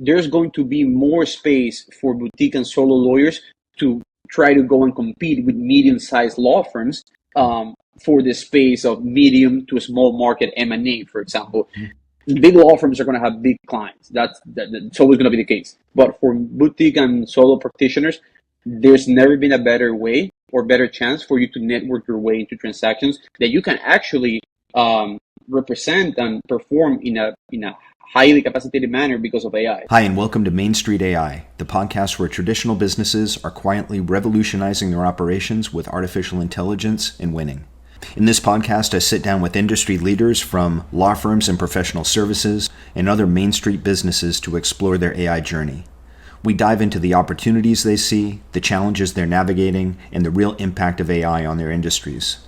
there's going to be more space for boutique and solo lawyers to try to go and compete with medium-sized law firms for the space of medium to small market M&A, for example. Big law firms are going to have big clients. That's always going to be the case. But for boutique and solo practitioners, there's never been a better way or better chance for you to network your way into transactions that you can actually represent and perform in a highly capacitated manner because of AI. Hi, and welcome to Main Street AI, the podcast where traditional businesses are quietly revolutionizing their operations with artificial intelligence and winning. In this podcast, I sit down with industry leaders from law firms and professional services and other Main Street businesses to explore their AI journey. We dive into the opportunities they see, the challenges they're navigating, and the real impact of AI on their industries.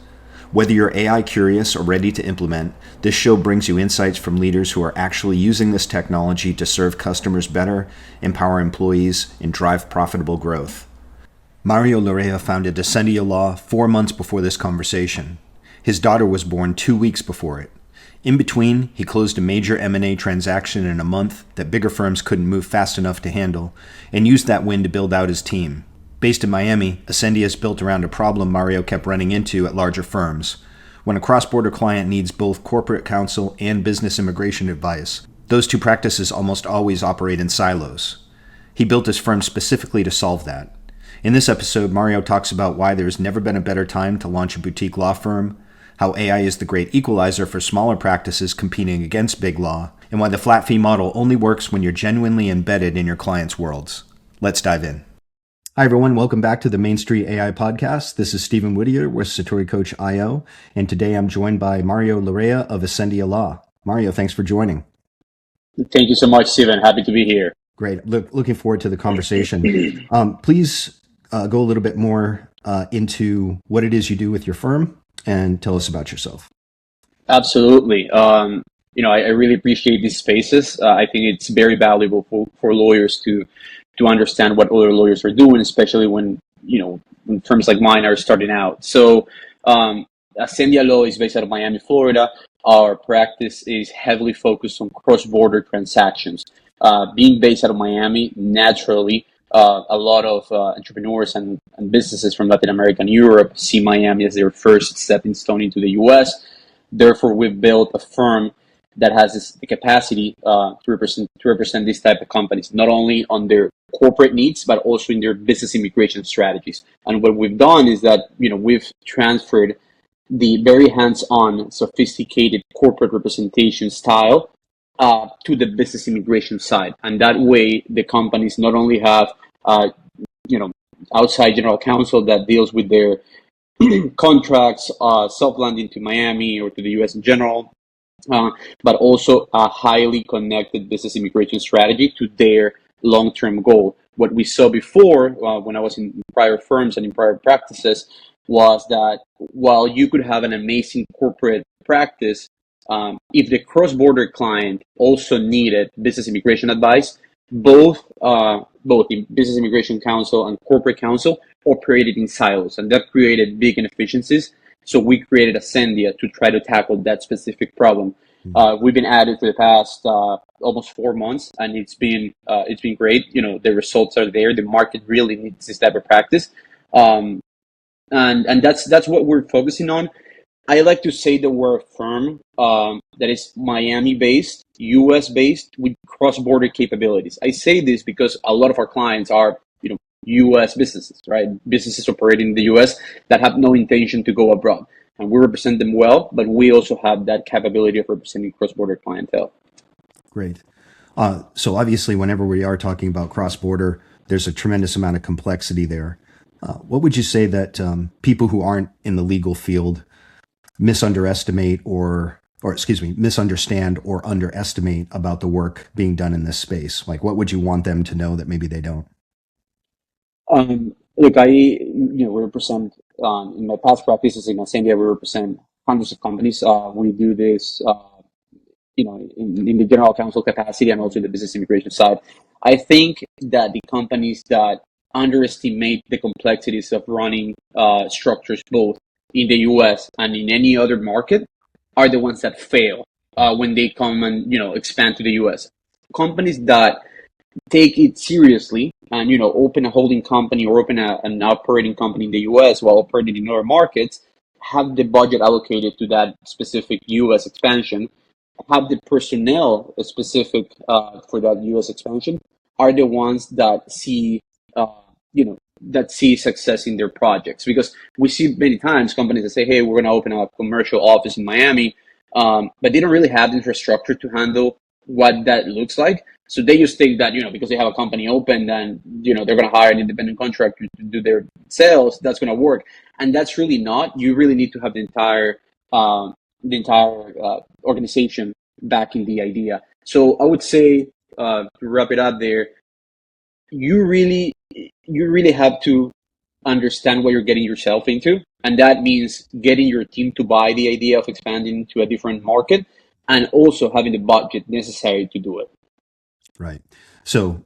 Whether you're AI curious or ready to implement, this show brings you insights from leaders who are actually using this technology to serve customers better, empower employees, and drive profitable growth. Mario Larrea founded Ascendia Law 4 months before this conversation. His daughter was born 2 weeks before it. In between, he closed a major M&A transaction in a month that bigger firms couldn't move fast enough to handle, and used that win to build out his team. Based in Miami, Ascendia is built around a problem Mario kept running into at larger firms. When a cross-border client needs both corporate counsel and business immigration advice, those two practices almost always operate in silos. He built his firm specifically to solve that. In this episode, Mario talks about why there's never been a better time to launch a boutique law firm, how AI is the great equalizer for smaller practices competing against big law, and why the flat fee model only works when you're genuinely embedded in your clients' worlds. Let's dive in. Hi, everyone. Welcome back to the Main Street AI podcast. This is Stephen Whittier with Satori Coach IO, and today I'm joined by Mario Larrea of Ascendia Law. Mario, thanks for joining. Thank you so much, Stephen. Happy to be here. Great. Looking forward to the conversation. Please go a little bit more into what it is you do with your firm and tell us about yourself. Absolutely. I really appreciate these spaces. I think it's very valuable for lawyers to understand what other lawyers are doing, especially when firms like mine are starting out. So Ascendia Law is based out of Miami, Florida. Our practice is heavily focused on cross-border transactions. Being based out of Miami, naturally, a lot of entrepreneurs and businesses from Latin America and Europe see Miami as their first stepping stone into the U.S. Therefore, we've built a firm that has the capacity to represent these type of companies, not only on their corporate needs, but also in their business immigration strategies. And what we've done is that we've transferred the very hands-on, sophisticated corporate representation style to the business immigration side. And that way, the companies not only have outside general counsel that deals with their contracts, self-landing to Miami or to the U.S. in general, but also a highly connected business immigration strategy to their long-term goal. What we saw before, when I was in prior firms and in prior practices, was that while you could have an amazing corporate practice, if the cross-border client also needed business immigration advice, both the business immigration counsel and corporate counsel operated in silos, and that created big inefficiencies. So we created Ascendia to try to tackle that specific problem. We've been at it for the past almost 4 months, and it's been great. The results are there. The market really needs this type of practice, and that's what we're focusing on. I like to say that we're a firm that is Miami-based, U.S.-based with cross-border capabilities. I say this because a lot of our clients are, U.S. businesses, right? Businesses operating in the U.S. that have no intention to go abroad. And we represent them well, but we also have that capability of representing cross-border clientele. Great. So obviously, whenever we are talking about cross-border, there's a tremendous amount of complexity there. What would you say that people who aren't in the legal field misunderstand or underestimate about the work being done in this space? Like, what would you want them to know that maybe they don't? Look, we represent, in my past practices in Ascendia, we represent hundreds of companies. We do this, in the general counsel capacity and also in the business immigration side. I think that the companies that underestimate the complexities of running structures both in the U.S. and in any other market are the ones that fail when they come and expand to the U.S. Companies that take it seriously and open a holding company or open an operating company in the US while operating in other markets, have the budget allocated to that specific US expansion, have the personnel specific for that US expansion, are the ones that see that see success in their projects. Because we see many times companies that say, hey, we're going to open a commercial office in Miami, but they don't really have the infrastructure to handle what that looks like. So they just think that, because they have a company open, then, they're going to hire an independent contractor to do their sales. That's going to work. And that's really not. You really need to have the entire organization backing the idea. So I would say, to wrap it up there, you really have to understand what you're getting yourself into. And that means getting your team to buy the idea of expanding to a different market and also having the budget necessary to do it. Right. So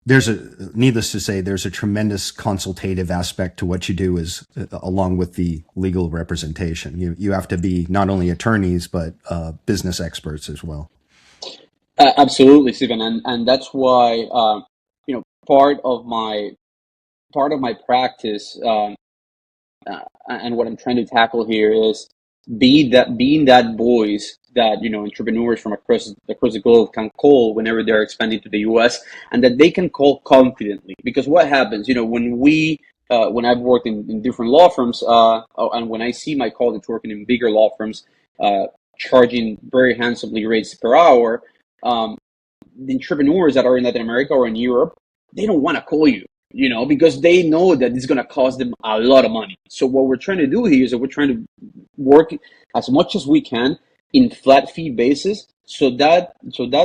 needless to say, there's a tremendous consultative aspect to what you do along with the legal representation. You have to be not only attorneys, but business experts as well. Absolutely, Stephen. And that's why, part of my practice, and what I'm trying to tackle here is being that voice that entrepreneurs from across the globe can call whenever they're expanding to the U.S. and that they can call confidently. Because what happens, when I've worked in different law firms, and when I see my colleagues working in bigger law firms, charging very handsomely rates per hour, the entrepreneurs that are in Latin America or in Europe, they don't want to call you, because they know that it's going to cost them a lot of money. So what we're trying to do here is that we're trying to work as much as we can in flat fee basis, so that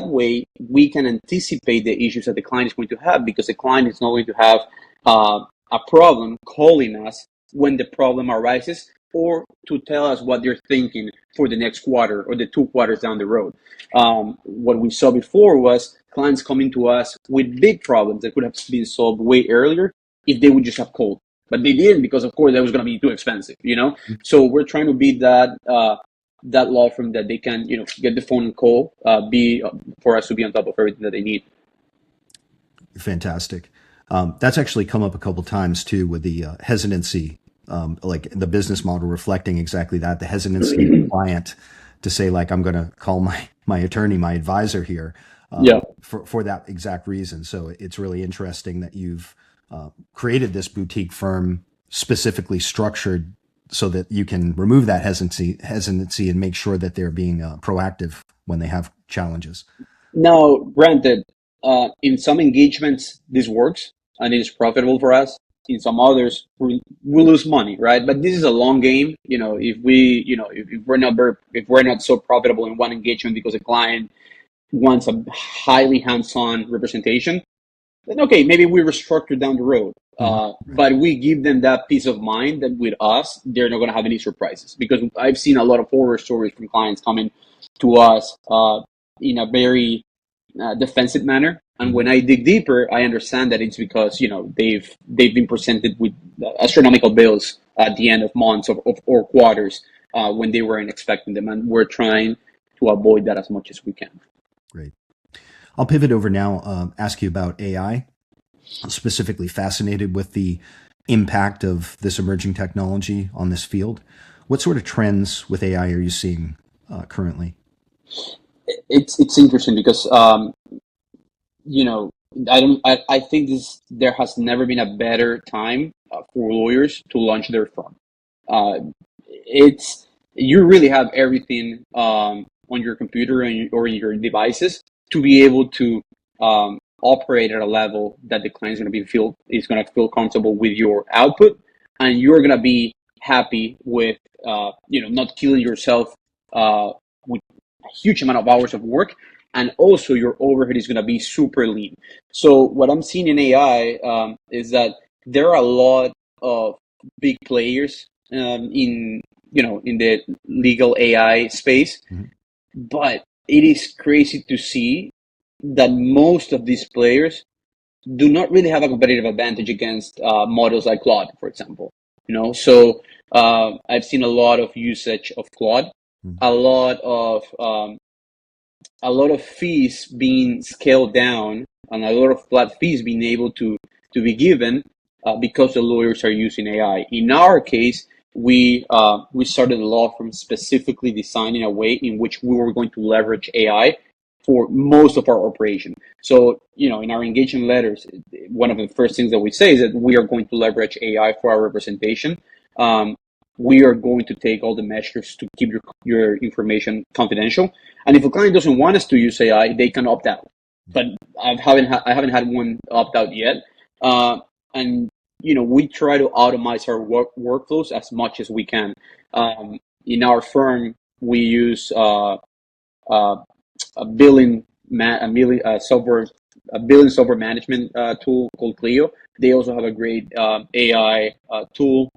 way we can anticipate the issues that the client is going to have, because the client is not going to have a problem calling us when the problem arises, or to tell us what they're thinking for the next quarter or the 2 quarters down the road. What we saw before was clients coming to us with big problems that could have been solved way earlier if they would just have called. But they didn't, because of course that was going to be too expensive, So we're trying to be that law firm that they can, get the phone and call, for us to be on top of everything that they need. Fantastic. That's actually come up a couple times too, with the hesitancy, like the business model reflecting exactly that, the hesitancy of the client to say, like, I'm going to call my attorney, my advisor here, for that exact reason. So it's really interesting that you've created this boutique firm specifically structured so that you can remove that hesitancy and make sure that they're being proactive when they have challenges. Now, granted, in some engagements this works and it is profitable for us. In some others, we lose money, right? But this is a long game. If we're not so profitable in one engagement because a client wants a highly hands-on representation, then okay, maybe we restructure down the road. But we give them that peace of mind that with us, they're not going to have any surprises. Because I've seen a lot of horror stories from clients coming to us in a very defensive manner. And when I dig deeper, I understand that it's because they've been presented with astronomical bills at the end of months or quarters when they weren't expecting them, and we're trying to avoid that as much as we can. Great. I'll pivot over now. Ask you about AI. I'm specifically fascinated with the impact of this emerging technology on this field. What sort of trends with AI are you seeing currently? It's interesting because I think there has never been a better time for lawyers to launch their firm. You really have everything on your computer or in your devices to be able to operate at a level that the client is going to feel comfortable with your output, and you're going to be happy with not killing yourself with a huge amount of hours of work, and also your overhead is going to be super lean. So what I'm seeing in AI is that there are a lot of big players in the legal AI space, but it is crazy to see that most of these players do not really have a competitive advantage against models like Claude, for example. So I've seen a lot of usage of Claude, a lot of fees being scaled down and a lot of flat fees being able to be given because the lawyers are using AI. In our case, we started a law firm specifically designing a way in which we were going to leverage AI for most of our operation. So, in our engagement letters, one of the first things that we say is that we are going to leverage AI for our representation. Um, we are going to take all the measures to keep your information confidential. And if a client doesn't want us to use AI, they can opt out. But I haven't had one opt out yet. And we try to automate our workflows as much as we can. In our firm, we use uh, a billing software, a billing software management tool called Clio. They also have a great AI tool,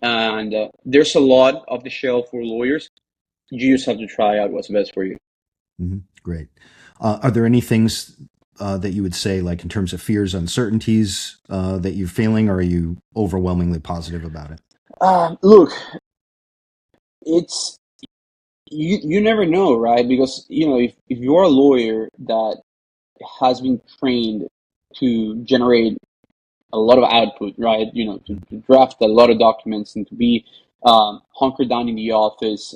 and there's a lot of the shelf for lawyers. You just have to try out what's best for you. Mm-hmm. Great. Are there any things that you would say, like in terms of fears, uncertainties that you're feeling, or are you overwhelmingly positive about it? Look, it's you never know, right? Because if you're a lawyer that has been trained to generate a lot of output, right? To draft a lot of documents and to be hunkered down in the office,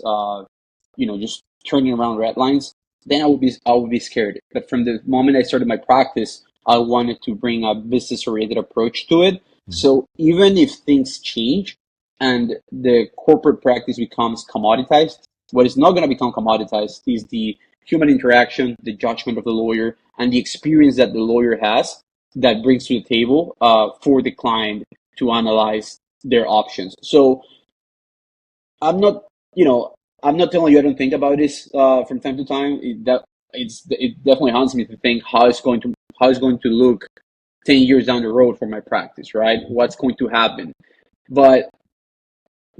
just turning around red lines, then I would be scared. But from the moment I started my practice, I wanted to bring a business oriented approach to it. Mm-hmm. So even if things change and the corporate practice becomes commoditized, what is not going to become commoditized is the human interaction, the judgment of the lawyer, and the experience that the lawyer has that brings to the table for the client to analyze their options. So I'm not, you know, I'm not telling you I don't think about this from time to time. It definitely haunts me to think how it's going to look 10 years down the road for my practice, right? What's going to happen? But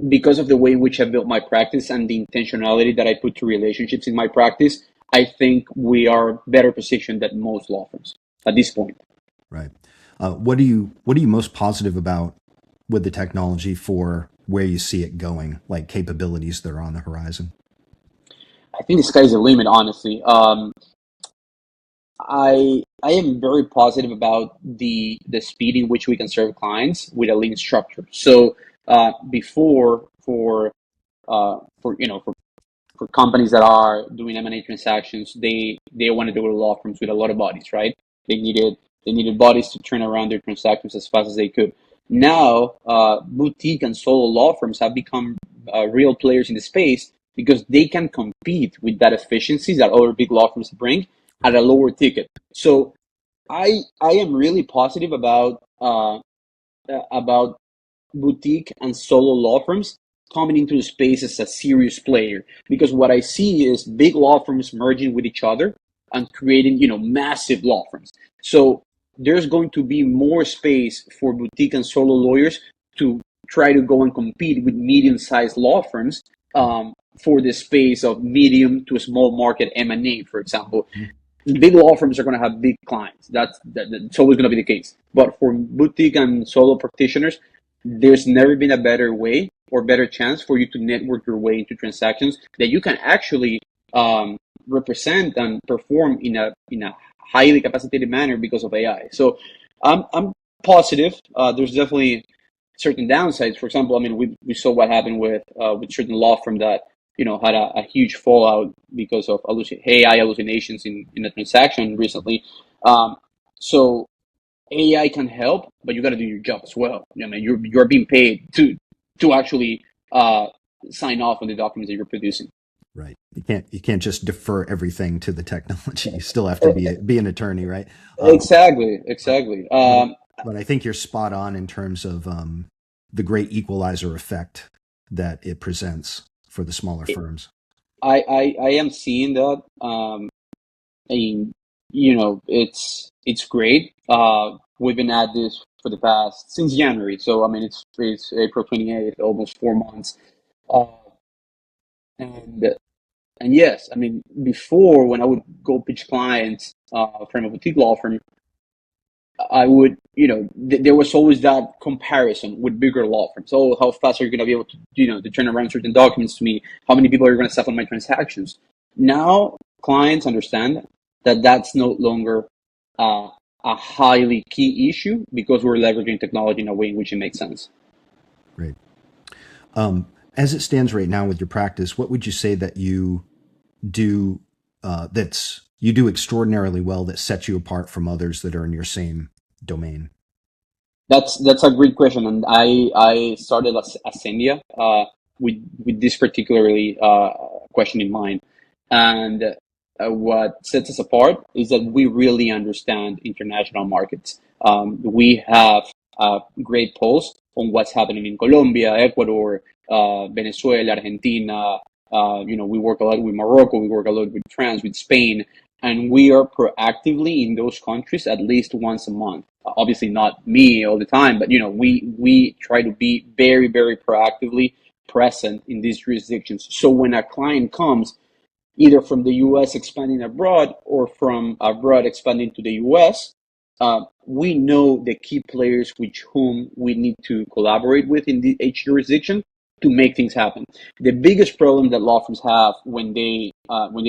because of the way in which I built my practice and the intentionality that I put to relationships in my practice, I think we are better positioned than most law firms at this point. Right. What are you most positive about with the technology for where you see it going, like capabilities that are on the horizon? I think the sky's the limit, honestly. I am very positive about the speed in which we can serve clients with a lean structure. So before for companies that are doing M&A transactions, they want to do law firms with a lot of bodies, right? They needed they needed bodies to turn around their transactions as fast as they could. Now, boutique and solo law firms have become real players in the space because they can compete with that efficiencies that other big law firms bring at Right. a lower ticket. So I am really positive about boutique and solo law firms coming into the space as a serious player, because what I see is big law firms merging with each other and creating massive law firms. So there's going to be more space for boutique and solo lawyers to try to go and compete with medium-sized law firms for the space of medium to small market M&A, for example. Mhm. Big law firms are going to have big clients. That's always going to be the case. But for boutique and solo practitioners, there's never been a better way or better chance for you to network your way into transactions that you can actually represent and perform in a highly capacitated manner because of AI. So I'm positive. There's definitely certain downsides. For example, I mean, we saw what happened with certain law firm that had a huge fallout because of AI hallucinations in a transaction recently. So AI can help, but you got to do your job as well. I mean, you're being paid to actually sign off on the documents that you're producing. Right. You can't just defer everything to the technology. You still have to be an attorney, right? Um, Exactly, but exactly. but but I think you're spot on in terms of the great equalizer effect that it presents for the smaller firms. I am seeing that. And it's great. We've been at this for the past since January, so I mean it's April 28th, almost 4 months. Uh, and and yes, I mean before when I would go pitch clients from a boutique law firm, I would there was always that comparison with bigger law firms. Oh, how fast are you going to be able to to turn around certain documents to me? How many people are you going to staff on my transactions? Now clients understand that that's no longer a highly key issue because we're leveraging technology in a way in which it makes sense. Great. As it stands right now with your practice, what would you say that you do that's you do extraordinarily well that sets you apart from others that are in your same domain? That's a great question, and I started Ascendia with this particularly question in mind, and what sets us apart is that we really understand international markets. We have a great pulse on what's happening in Colombia, Ecuador, Venezuela, Argentina. We work a lot with Morocco. We work a lot with France, with Spain, and we are proactively in those countries at least once a month. Obviously, not me all the time, but we try to be very, very proactively present in these jurisdictions. So when a client comes, either from the U.S. expanding abroad or from abroad expanding to the U.S., we know the key players with whom we need to collaborate with in each jurisdiction to make things happen. The biggest problem that law firms have when they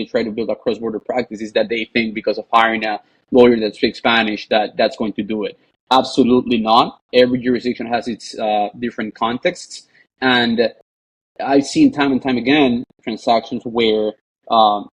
try to build a cross-border practice is that they think because of hiring a lawyer that speaks Spanish that's going to do it. Absolutely not. Every jurisdiction has its different contexts, and I've seen time and time again transactions where um,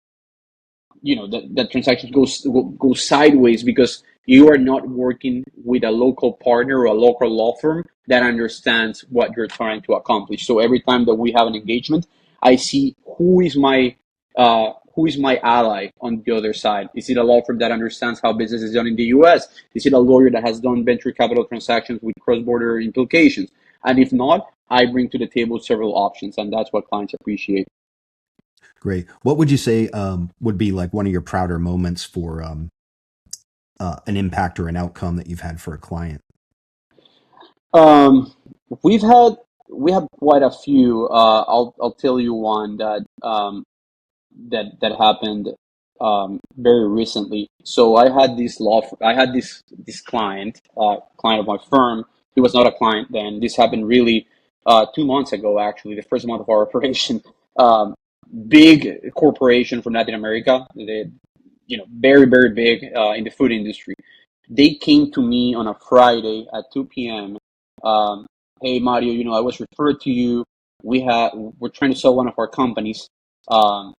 that transactions go sideways because you are not working with a local partner or a local law firm that understands what you're trying to accomplish. So every time that we have an engagement, I see who is my ally on the other side. Is it a law firm that understands how business is done in the U.S.? Is it a lawyer that has done venture capital transactions with cross-border implications? And if not, I bring to the table several options, and that's what clients appreciate. Great. What would you say would be like one of your prouder moments for an impact or an outcome that you've had for a client? Um, we've had we have quite a few. I'll tell you one that happened very recently. So I had this client of my firm. He was not a client then. This happened really 2 months ago, actually, the first month of our operation. Um, Big corporation from Latin America. They, very very big in the food industry. They came to me on a Friday at 2 p.m. Hey Mario, I was referred to you. We're trying to sell one of our companies. Um,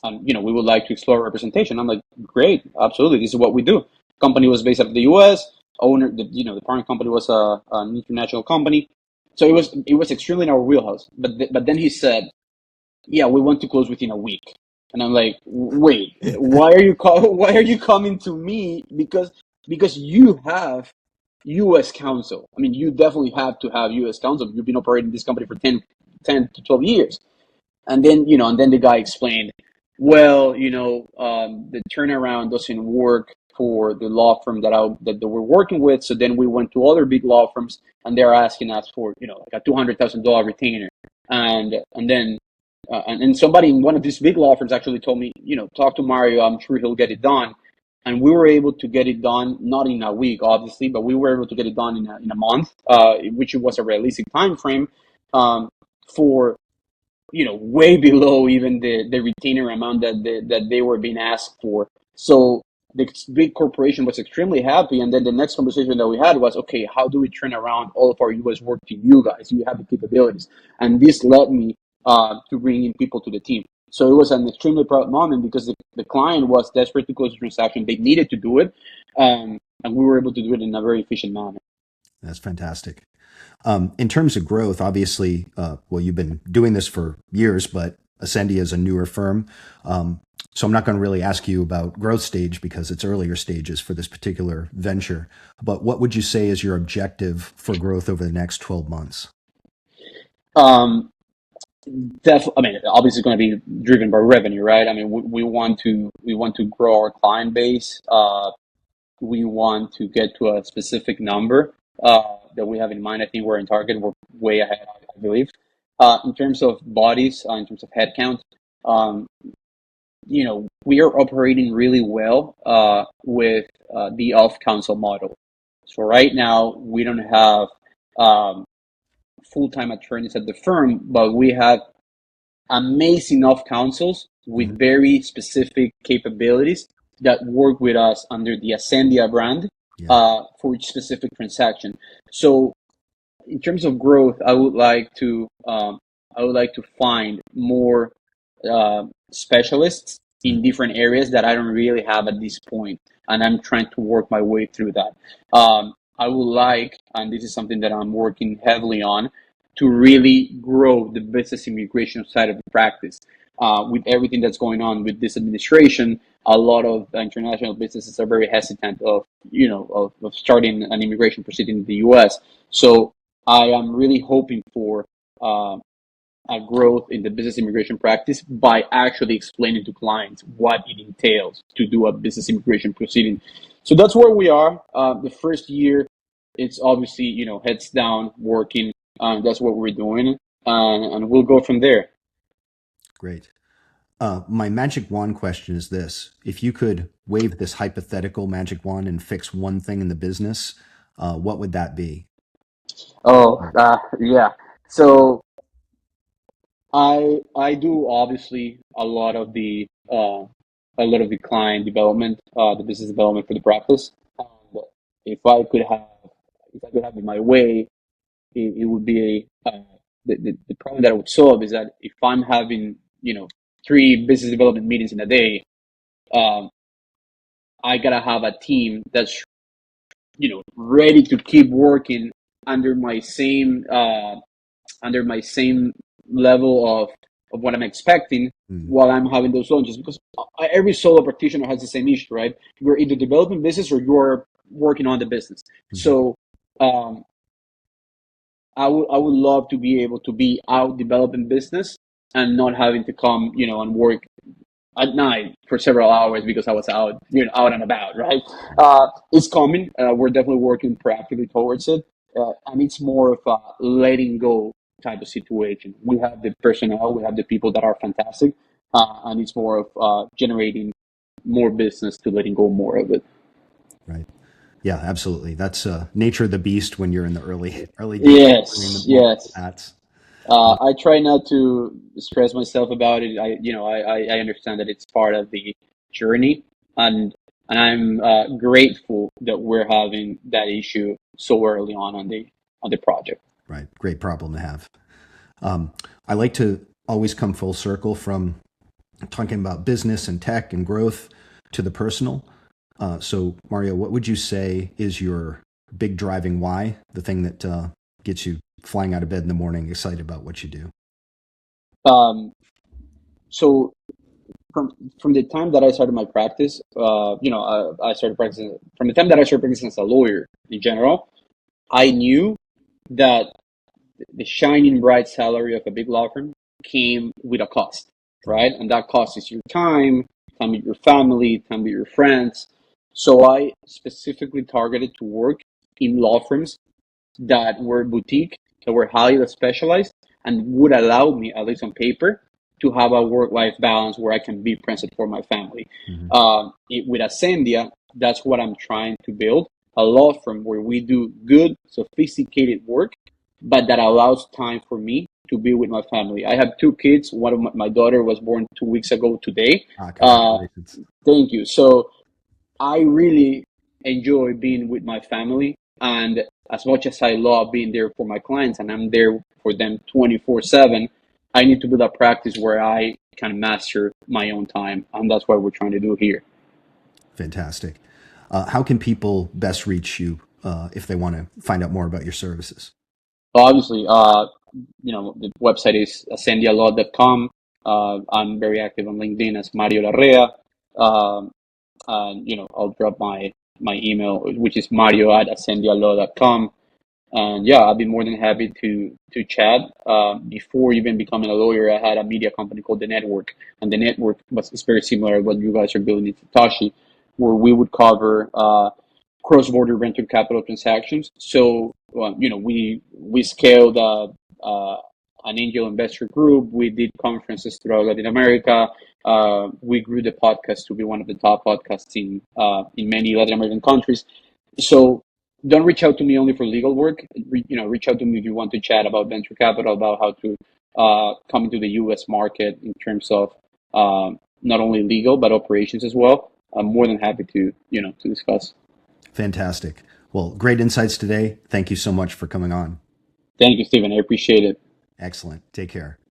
and we would like to explore representation. I'm like, great, absolutely, this is what we do. Company was based out of the U.S. The parent company was an international company, so it was extremely in our wheelhouse. But then he said, yeah, we want to close within a week, and I'm like, wait, why are you coming to me? Because you have U.S. counsel. I mean, you definitely have to have U.S. counsel. You've been operating this company for 10 to 12 years. And then the guy explained, well, the turnaround doesn't work for the law firm that we're working with. So then we went to other big law firms, and they're asking us for, like a $200,000 retainer. And somebody in one of these big law firms actually told me, talk to Mario. I'm sure he'll get it done. And we were able to get it done, not in a week, obviously, but we were able to get it done in a month, which was a realistic time frame for way below even the retainer amount that they were being asked for. So the big corporation was extremely happy. And then the next conversation that we had was, okay, how do we turn around all of our US work to you guys? You have the capabilities. And this led me to bring in people to the team. So it was an extremely proud moment because the client was desperate to close the transaction. They needed to do it. And we were able to do it in a very efficient manner. That's fantastic. In terms of growth, obviously, well, you've been doing this for years, but Ascendia is a newer firm. So I'm not going to really ask you about growth stage because it's earlier stages for this particular venture. But what would you say is your objective for growth over the next 12 months? Um, I mean, obviously, it's going to be driven by revenue, right? I mean, we want to grow our client base. We want to get to a specific number that we have in mind. I think we're in target. We're way ahead, I believe. In terms of bodies, in terms of headcount, um, we are operating really well with the off council model. So right now, we don't have um, full-time attorneys at the firm, but we have amazing off counsels Mhm. with very specific capabilities that work with us under the Ascendia brand. Yeah. for each specific transaction. So in terms of growth, I would like to find more specialists Mm. in different areas that I don't really have at this point, and I'm trying to work my way through that. I would like, and this is something that I'm working heavily on, to really grow the business immigration side of the practice. With everything that's going on with this administration, a lot of international businesses are very hesitant of starting an immigration proceeding in the U.S. So I am really hoping for uh, a growth in the business immigration practice by actually explaining to clients what it entails to do a business immigration proceeding. So that's where we are. The first year, it's obviously heads down working. That's what we're doing, and we'll go from there. Great. My magic wand question is this: if you could wave this hypothetical magic wand and fix one thing in the business, what would that be? Oh, yeah. So I do obviously a lot of the client development, the business development for the practice. And if I could have it my way, it would be the problem that I would solve is that if I'm having three business development meetings in a day, um, I gotta have a team that's ready to keep working under my same uh, under my same level of what I'm expecting Mm. while I'm having those launches. Because every solo practitioner has the same issue, right? You're either developing business or you're working on the business. Mhm. So um, I would love to be able to be out developing business and not having to come, and work at night for several hours because I was out and about, right? It's coming. We're definitely working proactively towards it, and it's more of a letting go type of situation. We have the personnel, we have the people that are fantastic, and it's more of generating more business to letting go more of it. Right. Yeah, absolutely. That's nature of the beast when you're in the early days learning the Yes, multiple yes. hats. Uh, I try not to stress myself about it. I understand that it's part of the journey, and I'm grateful that we're having that issue so early on the project. right. Great problem to have. Um, I like to always come full circle from talking about business and tech and growth to the personal. So, Mario, what would you say is your big driving why, the thing that gets you flying out of bed in the morning, excited about what you do? Um, so from the time that I started my practice, I started practicing from the time that I started practicing as a lawyer in general. I knew that the shining bright salary of a big law firm came with a cost, Mhm. right? And that cost is your time with your family, time with your friends. So I specifically targeted to work in law firms that were boutique, that were highly specialized, and would allow me, at least on paper, to have a work-life balance where I can be present for my family. Mhm. With Ascendia, that's what I'm trying to build, a law firm where we do good, sophisticated work, but that allows time for me to be with my family. I have two kids. One of my daughter was born 2 weeks ago today. Uh, Congratulations. Thank you. So I really enjoy being with my family. And as much as I love being there for my clients and I'm there for them 24/7, I need to build a practice where I can master my own time. And that's what we're trying to do here. Fantastic. How can people best reach you if they want to find out more about your services? Obviously, the website is ascendialaw.com. I'm very active on LinkedIn as Mario Larrea. Um, and, I'll drop my email, which is mario@ascendialaw.com. And yeah, I'd be more than happy to chat. Before even becoming a lawyer, I had a media company called The Network, and The Network is very similar to what you guys are building in Satoshi, where we would cover cross-border venture capital transactions. So we scaled an angel investor group. We did conferences throughout Latin America. We grew the podcast to be one of the top podcasts in many Latin American countries. So don't reach out to me only for legal work. Reach out to me if you want to chat about venture capital, about how to come into the U.S. market in terms of not only legal but operations as well. I'm more than happy to discuss. Fantastic. Well, great insights today. Thank you so much for coming on. Thank you, Stephen. I appreciate it. Excellent. Take care.